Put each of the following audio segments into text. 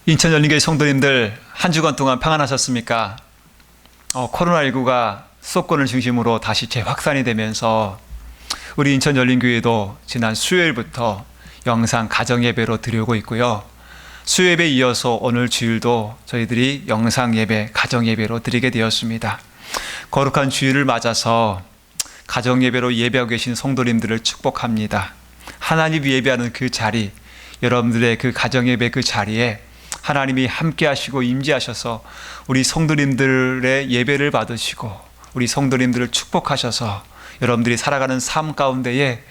인천열린교회 성도님들 한 주간 동안 평안하셨습니까? 코로나19가 수도권을 중심으로 다시 재확산이 되면서 우리 인천열린교회도 지난 수요일부터 영상 가정예배로 드리고 있고요. 수요예배에 이어서 오늘 주일도 저희들이 영상예배, 가정예배로 드리게 되었습니다. 거룩한 주일을 맞아서 가정예배로 예배하고 계신 성도님들을 축복합니다. 하나님 예배하는 그 자리, 여러분들의 그 가정예배 그 자리에 하나님이 함께 하시고 임재하셔서 우리 성도님들의 예배를 받으시고 우리 성도님들을 축복하셔서 여러분들이 살아가는 삶 가운데에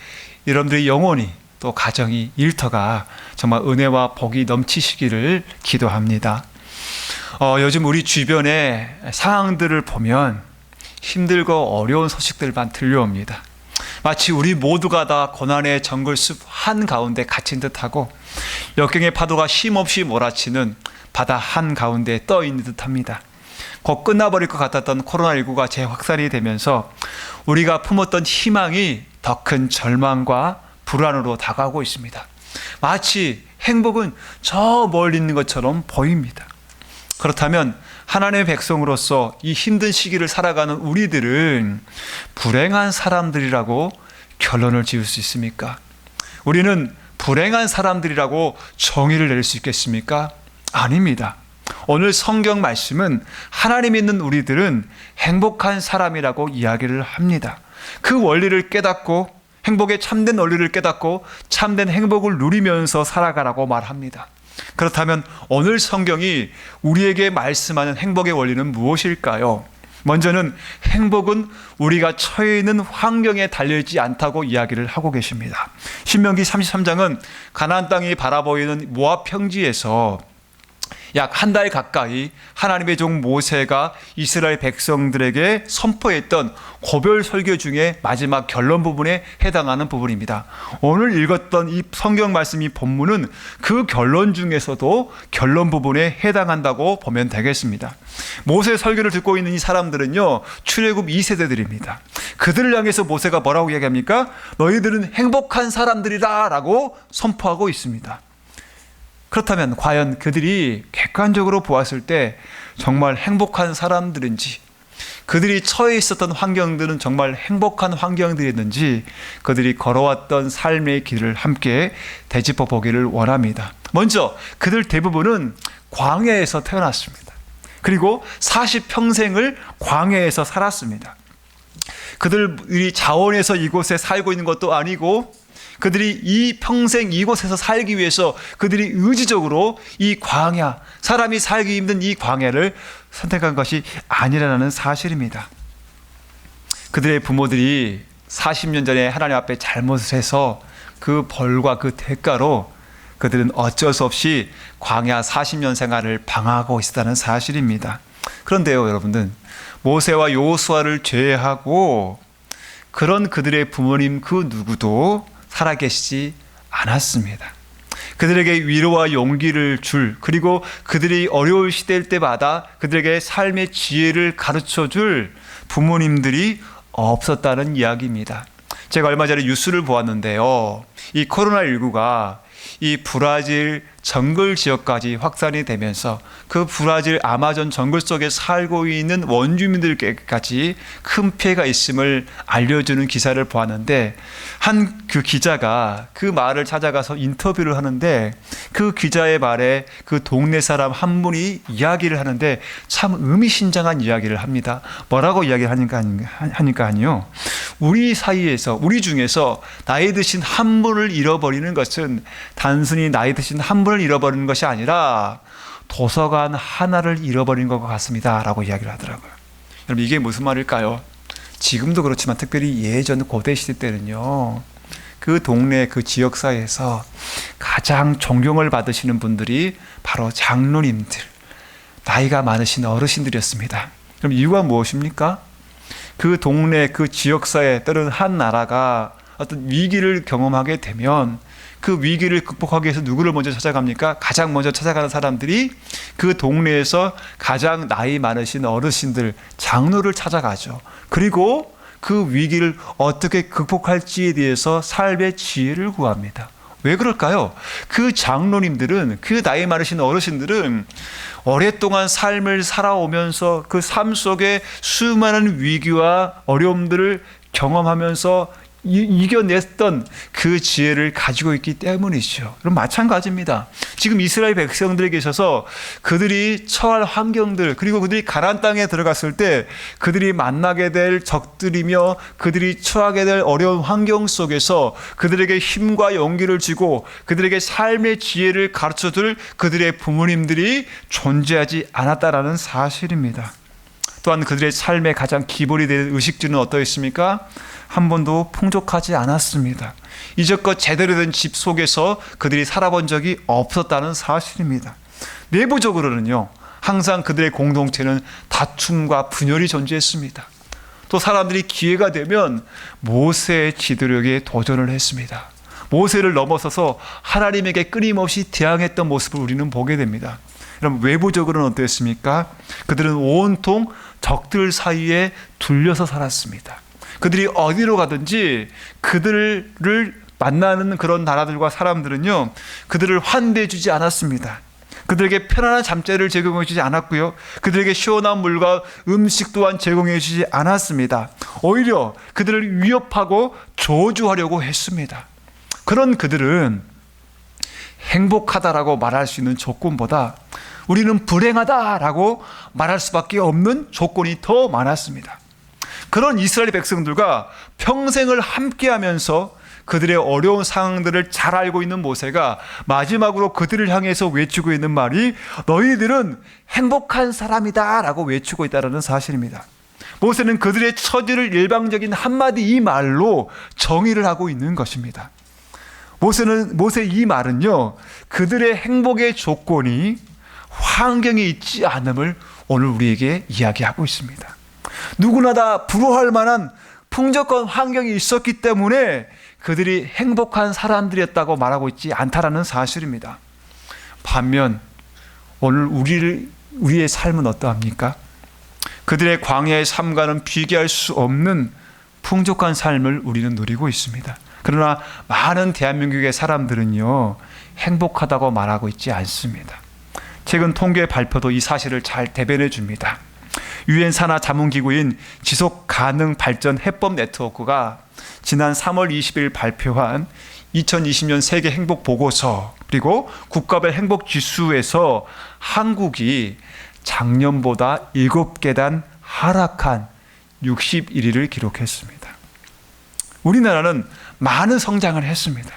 여러분들의 영혼이 또 가정이 일터가 정말 은혜와 복이 넘치시기를 기도합니다. 요즘 우리 주변의 상황들을 보면 힘들고 어려운 소식들만 들려옵니다. 마치 우리 모두가 다 고난의 정글숲 한가운데 갇힌 듯하고 역경의 파도가 쉼없이 몰아치는 바다 한가운데 떠 있는 듯합니다. 곧 끝나버릴 것 같았던 코로나19가 재확산이 되면서 우리가 품었던 희망이 더 큰 절망과 불안으로 다가오고 있습니다. 마치 행복은 저 멀리 있는 것처럼 보입니다. 그렇다면 하나님의 백성으로서 이 힘든 시기를 살아가는 우리들은 불행한 사람들이라고 결론을 지을 수 있습니까? 우리는 불행한 사람들이라고 정의를 내릴 수 있겠습니까? 아닙니다. 오늘 성경 말씀은 하나님 믿는 우리들은 행복한 사람이라고 이야기를 합니다. 그 원리를 깨닫고 행복의 참된 원리를 깨닫고 참된 행복을 누리면서 살아가라고 말합니다. 그렇다면 오늘 성경이 우리에게 말씀하는 행복의 원리는 무엇일까요? 먼저는 행복은 우리가 처해 있는 환경에 달려있지 않다고 이야기를 하고 계십니다. 신명기 33장은 가나안 땅이 바라보이는 모압 평지에서 약 한 달 가까이 하나님의 종 모세가 이스라엘 백성들에게 선포했던 고별 설교 중에 마지막 결론 부분에 해당하는 부분입니다. 오늘 읽었던 이 성경 말씀 이 본문은 그 결론 중에서도 결론 부분에 해당한다고 보면 되겠습니다. 모세 설교를 듣고 있는 이 사람들은요, 출애굽 2세대들입니다. 그들을 향해서 모세가 뭐라고 이야기합니까? 너희들은 행복한 사람들이다 라고 선포하고 있습니다. 그렇다면 과연 그들이 객관적으로 보았을 때 정말 행복한 사람들인지, 그들이 처해 있었던 환경들은 정말 행복한 환경들이었는지 그들이 걸어왔던 삶의 길을 함께 되짚어 보기를 원합니다. 먼저 그들 대부분은 광야에서 태어났습니다. 그리고 40평생을 광야에서 살았습니다. 그들이 자원해서 이곳에 살고 있는 것도 아니고 그들이 이 평생 이곳에서 살기 위해서 그들이 의지적으로 이 광야, 사람이 살기 힘든 이 광야를 선택한 것이 아니라는 사실입니다. 그들의 부모들이 40년 전에 하나님 앞에 잘못을 해서 그 벌과 그 대가로 그들은 어쩔 수 없이 광야 40년 생활을 방황하고 있었다는 사실입니다. 그런데요, 여러분들, 모세와 여호수아를 제외하고 그런 그들의 부모님 그 누구도 살아계시지 않았습니다. 그들에게 위로와 용기를 줄, 그리고 그들이 어려울 시대일 때마다 그들에게 삶의 지혜를 가르쳐 줄 부모님들이 없었다는 이야기입니다. 제가 얼마 전에 뉴스를 보았는데요, 이 코로나19가 이 브라질 정글 지역까지 확산이 되면서 그 브라질 아마존 정글 속에 살고 있는 원주민들께까지 큰 피해가 있음을 알려주는 기사를 보았는데, 한 그 기자가 그 마을을 찾아가서 인터뷰를 하는데 그 기자의 말에 그 동네 사람 한 분이 이야기를 하는데 참 의미심장한 이야기를 합니다. 뭐라고 이야기를 하니까요, 우리 사이에서, 우리 중에서 나이 드신 한 분을 잃어버리는 것은 단순히 나이 드신 한 분을 잃어버리는 것이 아니라 도서관 하나를 잃어버린 것 같습니다 라고 이야기를 하더라고요. 여러분, 이게 무슨 말일까요? 지금도 그렇지만 특별히 예전 고대 시대 때는요, 그 동네 그 지역사회에서 가장 존경을 받으시는 분들이 바로 장로님들, 나이가 많으신 어르신들이었습니다. 그럼 이유가 무엇입니까? 그 동네 그 지역사회 또는 한 나라가 어떤 위기를 경험하게 되면 그 위기를 극복하기 위해서 누구를 먼저 찾아갑니까? 가장 먼저 찾아가는 사람들이 그 동네에서 가장 나이 많으신 어르신들, 장로를 찾아가죠. 그리고 그 위기를 어떻게 극복할지에 대해서 삶의 지혜를 구합니다. 왜 그럴까요? 그 장로님들은, 그 나이 많으신 어르신들은 오랫동안 삶을 살아오면서 그 삶 속에 수많은 위기와 어려움들을 경험하면서 이겨냈던 그 지혜를 가지고 있기 때문이죠. 그럼 마찬가지입니다. 지금 이스라엘 백성들에 계셔서 그들이 처할 환경들, 그리고 그들이 가나안 땅에 들어갔을 때 그들이 만나게 될 적들이며 그들이 처하게 될 어려운 환경 속에서 그들에게 힘과 용기를 주고 그들에게 삶의 지혜를 가르쳐줄 그들의 부모님들이 존재하지 않았다라는 사실입니다. 또한 그들의 삶의 가장 기본이 될 의식주는 어떠했습니까? 한 번도 풍족하지 않았습니다. 이제껏 제대로 된 집 속에서 그들이 살아본 적이 없었다는 사실입니다. 내부적으로는요, 항상 그들의 공동체는 다툼과 분열이 존재했습니다. 또 사람들이 기회가 되면 모세의 지도력에 도전을 했습니다. 모세를 넘어서서 하나님에게 끊임없이 대항했던 모습을 우리는 보게 됩니다. 그럼 외부적으로는 어땠습니까? 그들은 온통 적들 사이에 둘려서 살았습니다. 그들이 어디로 가든지 그들을 만나는 그런 나라들과 사람들은요, 그들을 환대해 주지 않았습니다. 그들에게 편안한 잠자리를 제공해 주지 않았고요, 그들에게 시원한 물과 음식 또한 제공해 주지 않았습니다. 오히려 그들을 위협하고 저주하려고 했습니다. 그런 그들은 행복하다라고 말할 수 있는 조건보다 우리는 불행하다라고 말할 수밖에 없는 조건이 더 많았습니다. 그런 이스라엘 백성들과 평생을 함께하면서 그들의 어려운 상황들을 잘 알고 있는 모세가 마지막으로 그들을 향해서 외치고 있는 말이 너희들은 행복한 사람이다 라고 외치고 있다는 사실입니다. 모세는 그들의 처지를 일방적인 한마디 이 말로 정의를 하고 있는 것입니다. 모세의 이 말은요, 그들의 행복의 조건이 환경에 있지 않음을 오늘 우리에게 이야기하고 있습니다. 누구나 다 부러워할 만한 풍족한 환경이 있었기 때문에 그들이 행복한 사람들이었다고 말하고 있지 않다라는 사실입니다. 반면 오늘 우리의 삶은 어떠합니까? 그들의 광야의 삶과는 비교할 수 없는 풍족한 삶을 우리는 누리고 있습니다. 그러나 많은 대한민국의 사람들은요, 행복하다고 말하고 있지 않습니다. 최근 통계 발표도 이 사실을 잘 대변해 줍니다. 유엔 산하 자문기구인 지속가능발전 해법 네트워크가 지난 3월 20일 발표한 2020년 세계 행복 보고서 그리고 국가별 행복 지수에서 한국이 작년보다 7계단 하락한 61위를 기록했습니다. 우리나라는 많은 성장을 했습니다.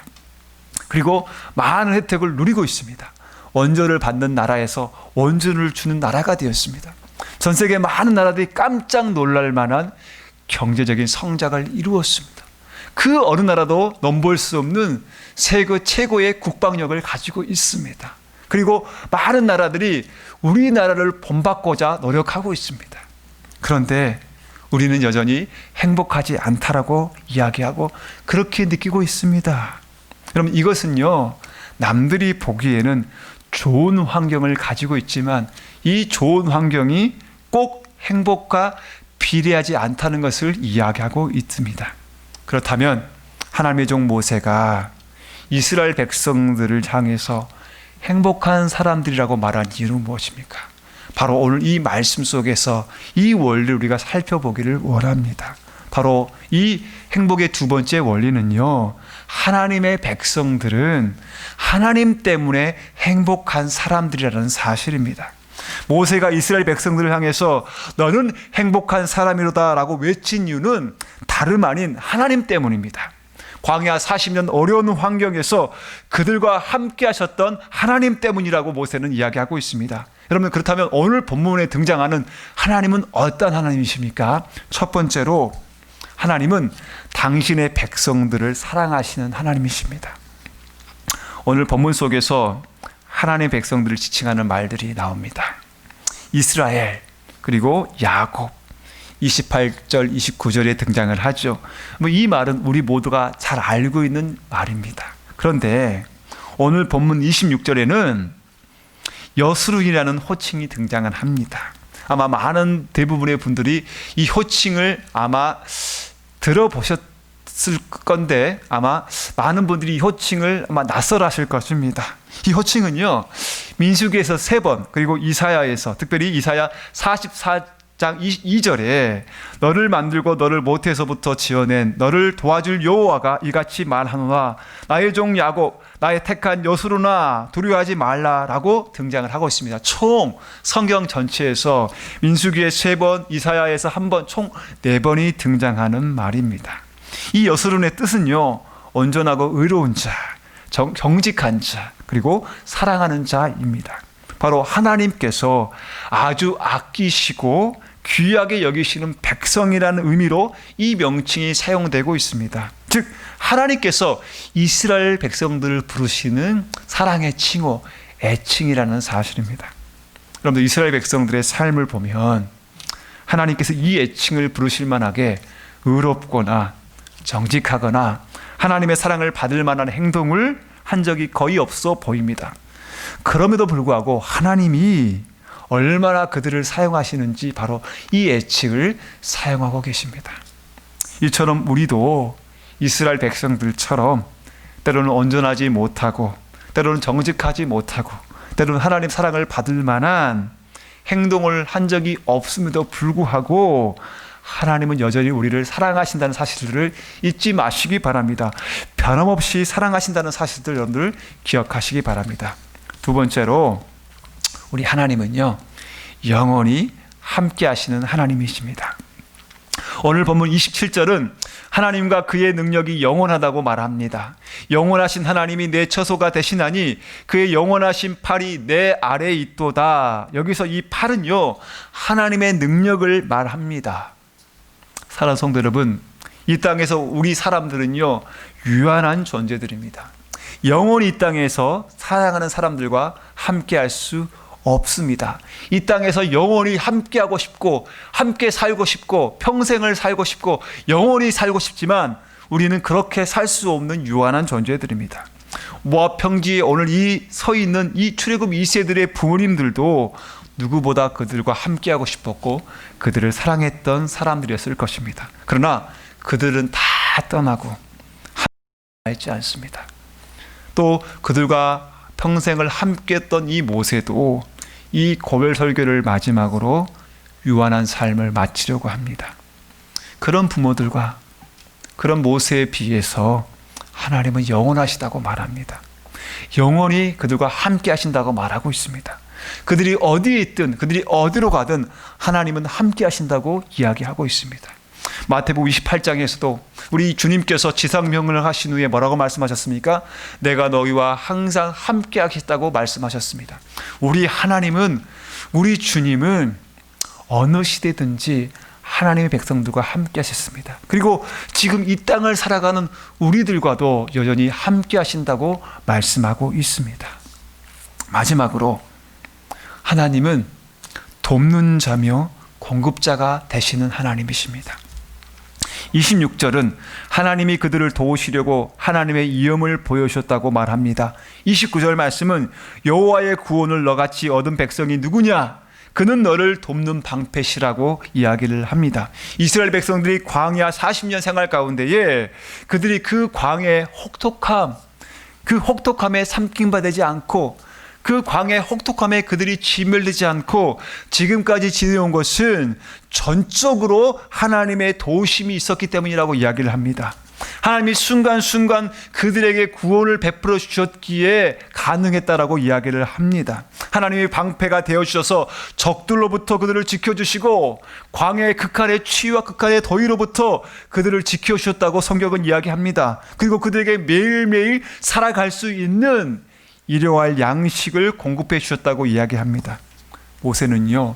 그리고 많은 혜택을 누리고 있습니다. 원조를 받는 나라에서 원조를 주는 나라가 되었습니다. 전 세계 많은 나라들이 깜짝 놀랄 만한 경제적인 성장을 이루었습니다. 그 어느 나라도 넘볼 수 없는 세계 최고의 국방력을 가지고 있습니다. 그리고 많은 나라들이 우리나라를 본받고자 노력하고 있습니다. 그런데 우리는 여전히 행복하지 않다라고 이야기하고 그렇게 느끼고 있습니다. 그럼 이것은요, 남들이 보기에는 좋은 환경을 가지고 있지만 이 좋은 환경이 꼭 행복과 비례하지 않다는 것을 이야기하고 있습니다. 그렇다면 하나님의 종 모세가 이스라엘 백성들을 향해서 행복한 사람들이라고 말한 이유는 무엇입니까? 바로 오늘 이 말씀 속에서 이 원리를 우리가 살펴보기를 원합니다. 바로 이 행복의 두 번째 원리는요, 하나님의 백성들은 하나님 때문에 행복한 사람들이라는 사실입니다. 모세가 이스라엘 백성들을 향해서 너는 행복한 사람이로다 라고 외친 이유는 다름 아닌 하나님 때문입니다. 광야 40년 어려운 환경에서 그들과 함께 하셨던 하나님 때문이라고 모세는 이야기하고 있습니다. 여러분, 그렇다면 오늘 본문에 등장하는 하나님은 어떤 하나님이십니까? 첫 번째로 하나님은 당신의 백성들을 사랑하시는 하나님이십니다. 오늘 본문 속에서 하나님의 백성들을 지칭하는 말들이 나옵니다. 이스라엘, 그리고 야곱, 28절, 29절에 등장을 하죠. 이 말은 우리 모두가 잘 알고 있는 말입니다. 그런데 오늘 본문 26절에는 여스룬이라는 호칭이 등장을 합니다. 아마 많은 대부분의 분들이 이 호칭을 아마 들어보셨을 건데 아마 많은 분들이 이 호칭을 아마 낯설어하실 것입니다. 이 호칭은요, 민수기에서 3번, 그리고 이사야에서, 특별히 이사야 44장 2절에 너를 만들고 너를 모태에서부터 지어낸 너를 도와줄 여호와가 이같이 말하노라, 나의 종 야곱, 나의 택한 여수로나 두려워하지 말라라고 등장을 하고 있습니다. 총 성경 전체에서 민수기에 3번, 이사야에서 1번, 총 4번이 등장하는 말입니다. 이 여수론의 뜻은요, 온전하고 의로운 자, 정직한 자, 그리고 사랑하는 자입니다. 바로 하나님께서 아주 아끼시고 귀하게 여기시는 백성이라는 의미로 이 명칭이 사용되고 있습니다. 즉 하나님께서 이스라엘 백성들을 부르시는 사랑의 칭호, 애칭이라는 사실입니다. 여러분들, 이스라엘 백성들의 삶을 보면 하나님께서 이 애칭을 부르실 만하게 의롭거나 정직하거나 하나님의 사랑을 받을 만한 행동을 한 적이 거의 없어 보입니다. 그럼에도 불구하고 하나님이 얼마나 그들을 사용하시는지 바로 이 애칭을 사용하고 계십니다. 이처럼 우리도 이스라엘 백성들처럼 때로는 온전하지 못하고, 때로는 정직하지 못하고, 때로는 하나님 사랑을 받을 만한 행동을 한 적이 없음에도 불구하고 하나님은 여전히 우리를 사랑하신다는 사실을 잊지 마시기 바랍니다. 변함없이 사랑하신다는 사실들 여러분들 기억하시기 바랍니다. 두 번째로, 우리 하나님은요, 영원히 함께 하시는 하나님이십니다. 오늘 본문 27절은 하나님과 그의 능력이 영원하다고 말합니다. 영원하신 하나님이 내 처소가 되시나니 그의 영원하신 팔이 내 아래에 있도다. 여기서 이 팔은요, 하나님의 능력을 말합니다. 사랑하는 성도 여러분, 이 땅에서 우리 사람들은요, 유한한 존재들입니다. 영원히 이 땅에서 사랑하는 사람들과 함께 할 수 없습니다. 이 땅에서 영원히 함께하고 싶고, 함께 살고 싶고, 평생을 살고 싶고, 영원히 살고 싶지만 우리는 그렇게 살 수 없는 유한한 존재들입니다. 모압 평지에 오늘 서 있는 이 출애굽 2세들의 부모님들도 누구보다 그들과 함께하고 싶었고 그들을 사랑했던 사람들이었을 것입니다. 그러나 그들은 다 떠나고 함께하지 않습니다. 또 그들과 평생을 함께했던 이 모세도 이 고별 설교를 마지막으로 유한한 삶을 마치려고 합니다. 그런 부모들과 그런 모세에 비해서 하나님은 영원하시다고 말합니다. 영원히 그들과 함께 하신다고 말하고 있습니다. 그들이 어디에 있든, 그들이 어디로 가든 하나님은 함께 하신다고 이야기하고 있습니다. 마태복음 28장에서도 우리 주님께서 지상명령을 하신 후에 뭐라고 말씀하셨습니까? 내가 너희와 항상 함께 하겠다고 말씀하셨습니다. 우리 하나님은, 우리 주님은 어느 시대든지 하나님의 백성들과 함께 하셨습니다. 그리고 지금 이 땅을 살아가는 우리들과도 여전히 함께 하신다고 말씀하고 있습니다. 마지막으로, 하나님은 돕는 자며 공급자가 되시는 하나님이십니다. 26절은 하나님이 그들을 도우시려고 하나님의 이음을 보여주셨다고 말합니다. 29절 말씀은 여호와의 구원을 너같이 얻은 백성이 누구냐? 그는 너를 돕는 방패시라고 이야기를 합니다. 이스라엘 백성들이 광야 40년 생활 가운데에 그들이 그 광야의 혹독함, 그 혹독함에 삼킴받지 않고, 그 광야의 혹독함에 그들이 진멸되지 않고 지금까지 지내온 것은 전적으로 하나님의 도우심이 있었기 때문이라고 이야기를 합니다. 하나님이 순간순간 그들에게 구원을 베풀어 주셨기에 가능했다라고 이야기를 합니다. 하나님이 방패가 되어주셔서 적들로부터 그들을 지켜주시고 광야의 극한의 추위와 극한의 더위로부터 그들을 지켜주셨다고 성경은 이야기합니다. 그리고 그들에게 매일매일 살아갈 수 있는 일용할 양식을 공급해 주셨다고 이야기합니다. 모세는요,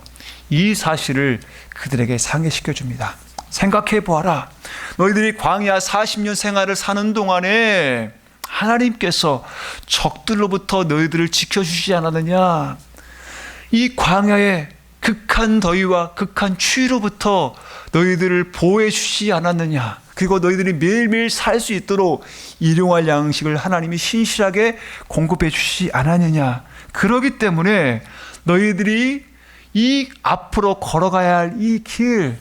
이 사실을 그들에게 상기시켜 줍니다. 생각해 보아라. 너희들이 광야 40년 생활을 사는 동안에 하나님께서 적들로부터 너희들을 지켜주시지 않았느냐? 이 광야의 극한 더위와 극한 추위로부터 너희들을 보호해 주시지 않았느냐? 그리고 너희들이 매일매일 살 수 있도록 일용할 양식을 하나님이 신실하게 공급해 주시지 않았느냐? 그렇기 때문에 너희들이 이 앞으로 걸어가야 할 이 길,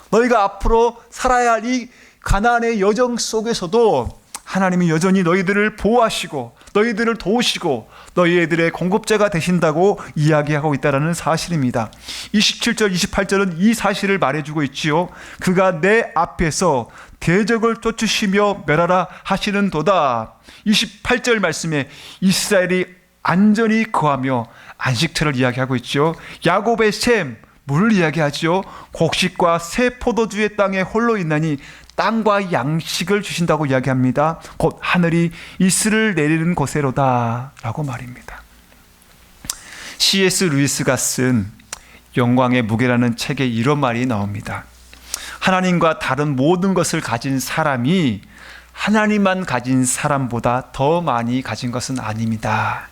너희가 앞으로 살아야 할 이 가나안의 여정 속에서도 하나님이 여전히 너희들을 보호하시고 너희들을 도우시고 너희들의 공급자가 되신다고 이야기하고 있다는 사실입니다. 27절 28절은 이 사실을 말해주고 있지요. 그가 내 앞에서 대적을 쫓으시며 멸하라 하시는도다. 28절 말씀에 이스라엘이 안전히 거하며 안식처를 이야기하고 있죠. 야곱의 셈, 뭘 이야기하죠? 곡식과 새 포도주의 땅에 홀로 있나니 땅과 양식을 주신다고 이야기합니다. 곧 하늘이 이슬을 내리는 곳에로다 라고 말입니다. C.S. 루이스가 쓴 영광의 무게라는 책에 이런 말이 나옵니다. 하나님과 다른 모든 것을 가진 사람이 하나님만 가진 사람보다 더 많이 가진 것은 아닙니다.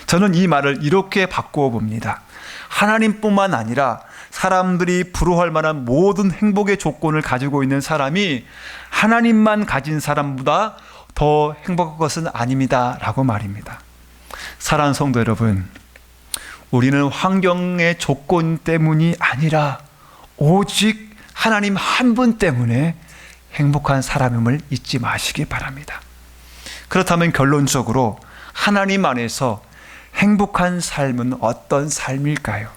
저는 이 말을 이렇게 바꾸어 봅니다. 하나님뿐만 아니라 사람들이 부러워할 만한 모든 행복의 조건을 가지고 있는 사람이 하나님만 가진 사람보다 더 행복한 것은 아닙니다 라고 말입니다. 사랑하는 성도 여러분, 우리는 환경의 조건 때문이 아니라 오직 하나님 한 분 때문에 행복한 사람임을 잊지 마시기 바랍니다. 그렇다면 결론적으로 하나님 안에서 행복한 삶은 어떤 삶일까요?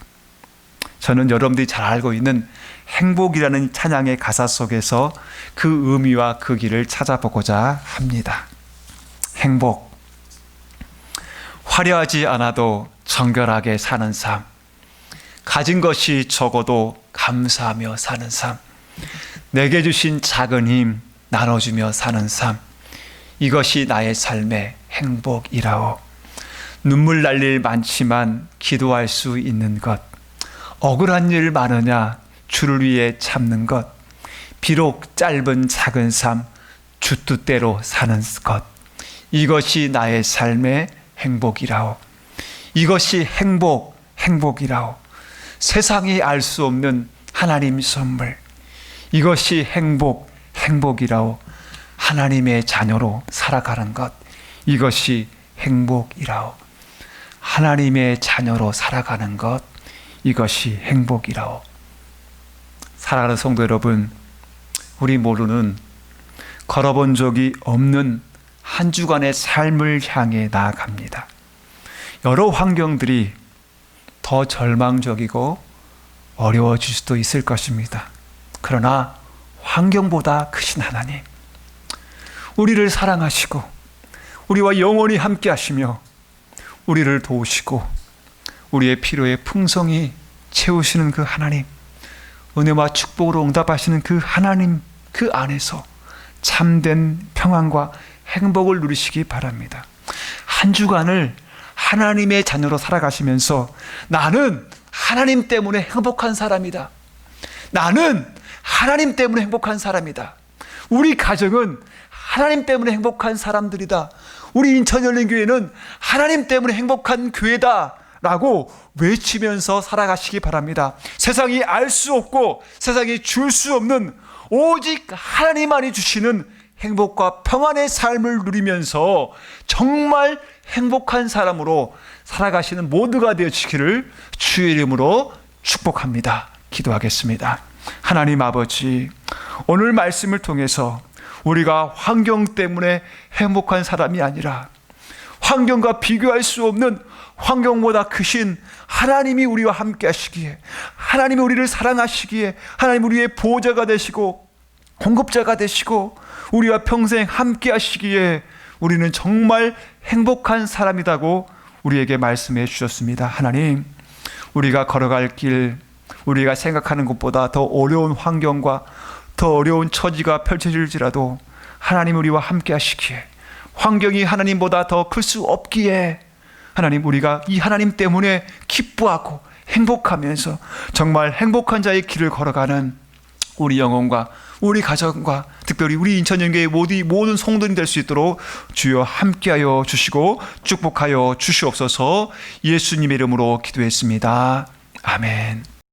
저는 여러분들이 잘 알고 있는 행복이라는 찬양의 가사 속에서 그 의미와 그 길을 찾아보고자 합니다. 행복. 화려하지 않아도 정결하게 사는 삶. 가진 것이 적어도 감사하며 사는 삶. 내게 주신 작은 힘 나눠주며 사는 삶. 이것이 나의 삶의 행복이라오. 눈물 날 일 많지만 기도할 수 있는 것. 억울한 일 많으냐 주를 위해 참는 것. 비록 짧은 작은 삶 주 뜻대로 사는 것. 이것이 나의 삶의 행복이라오. 이것이 행복이라오. 세상이 알 수 없는 하나님 선물. 이것이 행복이라오. 하나님의 자녀로 살아가는 것. 이것이 행복이라오. 하나님의 자녀로 살아가는 것. 이것이 행복이라오. 사랑하는 성도 여러분, 우리 모두는 걸어본 적이 없는 한 주간의 삶을 향해 나아갑니다. 여러 환경들이 더 절망적이고 어려워질 수도 있을 것입니다. 그러나 환경보다 크신 하나님, 우리를 사랑하시고 우리와 영원히 함께 하시며 우리를 도우시고 우리의 필요에 풍성히 채우시는 그 하나님, 은혜와 축복으로 응답하시는 그 하나님, 그 안에서 참된 평안과 행복을 누리시기 바랍니다. 한 주간을 하나님의 자녀로 살아가시면서 나는 하나님 때문에 행복한 사람이다. 나는 하나님 때문에 행복한 사람이다. 우리 가정은 하나님 때문에 행복한 사람들이다. 우리 인천열린교회는 하나님 때문에 행복한 교회다 라고 외치면서 살아가시기 바랍니다. 세상이 알 수 없고 세상이 줄 수 없는 오직 하나님만이 주시는 행복과 평안의 삶을 누리면서 정말 행복한 사람으로 살아가시는 모두가 되어지기를 주의 이름으로 축복합니다. 기도하겠습니다. 하나님 아버지, 오늘 말씀을 통해서 우리가 환경 때문에 행복한 사람이 아니라 환경과 비교할 수 없는 환경보다 크신 하나님이 우리와 함께 하시기에, 하나님이 우리를 사랑하시기에, 하나님 우리의 보호자가 되시고 공급자가 되시고 우리와 평생 함께 하시기에 우리는 정말 행복한 사람이라고 우리에게 말씀해 주셨습니다. 하나님, 우리가 걸어갈 길, 우리가 생각하는 것보다 더 어려운 환경과 더 어려운 처지가 펼쳐질지라도 하나님 우리와 함께 하시기에, 환경이 하나님보다 더 클 수 없기에 하나님, 우리가 이 하나님 때문에 기뻐하고 행복하면서 정말 행복한 자의 길을 걸어가는 우리 영혼과 우리 가정과 특별히 우리 인천연교회 모든 성도님 될 수 있도록 주여 함께하여 주시고 축복하여 주시옵소서. 예수님의 이름으로 기도했습니다. 아멘.